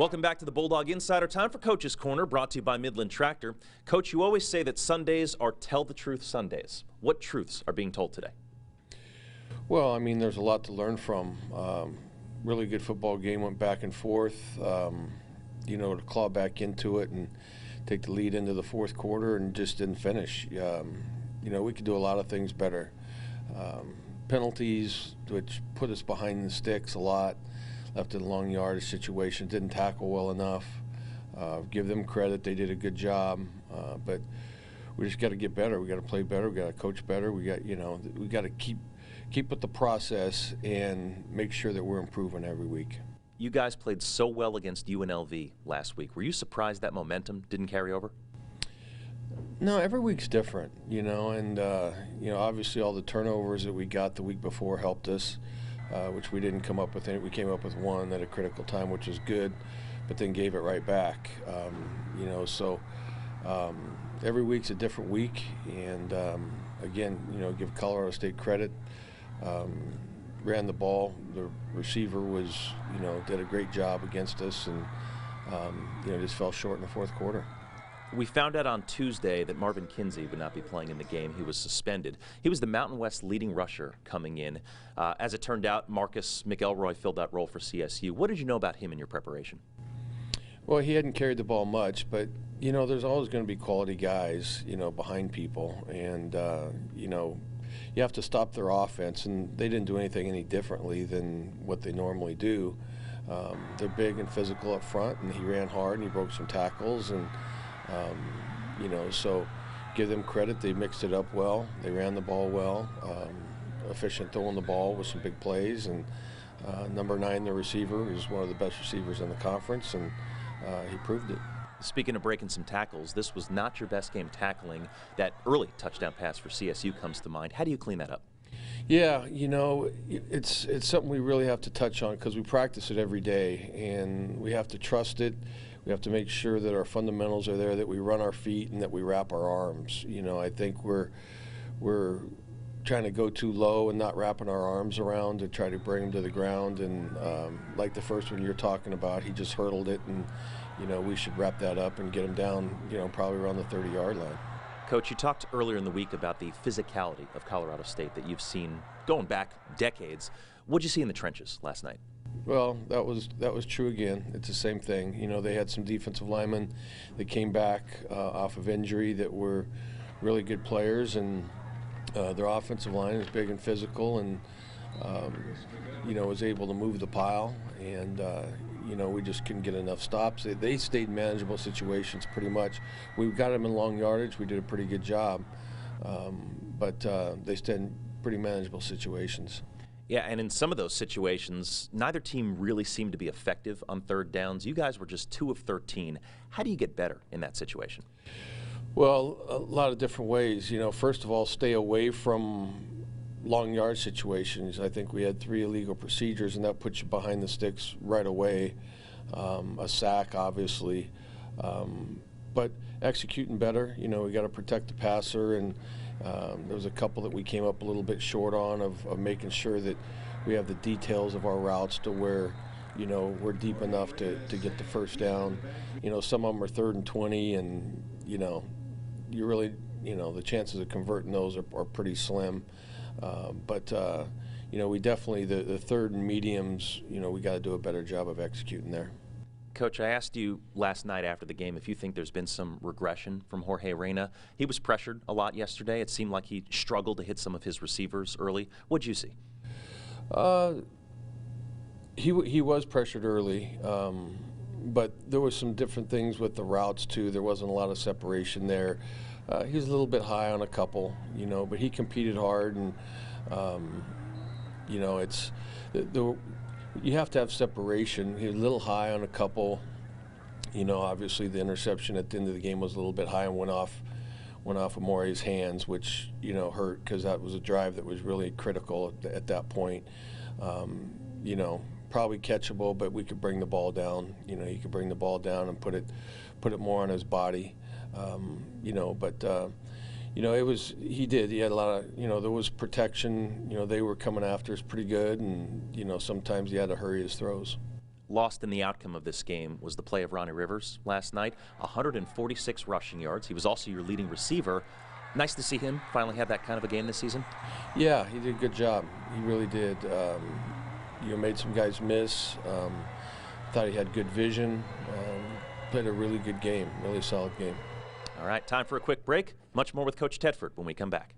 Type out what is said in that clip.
Welcome back to the Bulldog Insider. Time for Coach's Corner, brought to you by Midland Tractor. Coach, you always say that Sundays are Tell the Truth Sundays. What truths are being told today? Well, I mean, there's a lot to learn from. Really good football game, went back and forth. To claw back into it and take the lead into the fourth quarter and just didn't finish. We could do a lot of things better. Penalties, which put us behind the sticks a lot, left in a long yardage situation, didn't tackle well enough. Give them credit, they did a good job, but we just got to get better. We got to play better. We got to coach better. We got to keep with the process and make sure that we're improving every week. You guys played so well against UNLV last week. Were you surprised that momentum didn't carry over? No, every week's different, and obviously all the turnovers that we got the week before helped us, which we didn't come up with any. We came up with one at a critical time, which was good, but then gave it right back. Every week's a different week, and again, give Colorado State credit. Ran the ball. The receiver did a great job against us, and just fell short in the fourth quarter. We found out on Tuesday that Marvin Kinsey would not be playing in the game. He was suspended. He was the Mountain West leading rusher coming in. As it turned out, Marcus McElroy filled that role for CSU. What did you know about him in your preparation? Well, he hadn't carried the ball much, but there's always going to be quality guys, behind people, and you have to stop their offense, and they didn't do anything any differently than what they normally do. They're big and physical up front, and he ran hard and he broke some tackles, and so give them credit. They mixed it up well. They ran the ball well, efficient throwing the ball with some big plays, and number 9, the receiver, is one of the best receivers in the conference, and he proved it. Speaking of breaking some tackles, this was not your best game tackling. That early touchdown pass for CSU comes to mind. How do you clean that up? Yeah, it's something we really have to touch on because we practice it every day, and we have to trust it. We have to make sure that our fundamentals are there, that we run our feet, and that we wrap our arms. I think we're trying to go too low and not wrapping our arms around to try to bring them to the ground. And like the first one you're talking about, he just hurdled it, and we should wrap that up and get him down, probably around the 30-yard line. Coach, you talked earlier in the week about the physicality of Colorado State that you've seen going back decades. What did you see in the trenches last night? Well, that was true again. It's the same thing. They had some defensive linemen that came back off of injury that were really good players, and their offensive line is big and physical, and was able to move the pile, and we just couldn't get enough stops. They stayed in manageable situations pretty much. We got them in long yardage. We did a pretty good job, but they stayed in pretty manageable situations. Yeah, and in some of those situations, neither team really seemed to be effective on third downs. You guys were just 2 of 13. How do you get better in that situation? Well, a lot of different ways. First of all, stay away from long yard situations. I think we had 3 illegal procedures, and that puts you behind the sticks right away. A sack, obviously, but executing better. We got to protect the passer, and there was a couple that we came up a little bit short on of making sure that we have the details of our routes to where we're deep enough to get the first down. Some of them are 3rd and 20, and you really the chances of converting those are pretty slim. But we definitely, the 3rd and mediums, we got to do a better job of executing there. Coach, I asked you last night after the game if you think there's been some regression from Jorge Reyna. He was pressured a lot yesterday. It seemed like he struggled to hit some of his receivers early. What'd you see? He was pressured early, but there was some different things with the routes too. There wasn't a lot of separation there. He was a little bit high on a couple, but he competed hard, and it's you have to have separation. He was a little high on a couple. Obviously the interception at the end of the game was a little bit high and went off of Morey's hands, which hurt because that was a drive that was really critical at that point. Probably catchable, but we could bring the ball down. He could bring the ball down and put it more on his body. He did. He had a lot of, there was protection. They were coming after us pretty good, and, sometimes he had to hurry his throws. lost in the outcome of this game was the play of Ronnie Rivers last night. 146 rushing yards. He was also your leading receiver. Nice to see him finally have that kind of a game this season. Yeah, he did a good job. He really did. Made some guys miss. Thought he had good vision. Played a really good game, really solid game. All right, time for a quick break. Much more with Coach Tedford when we come back.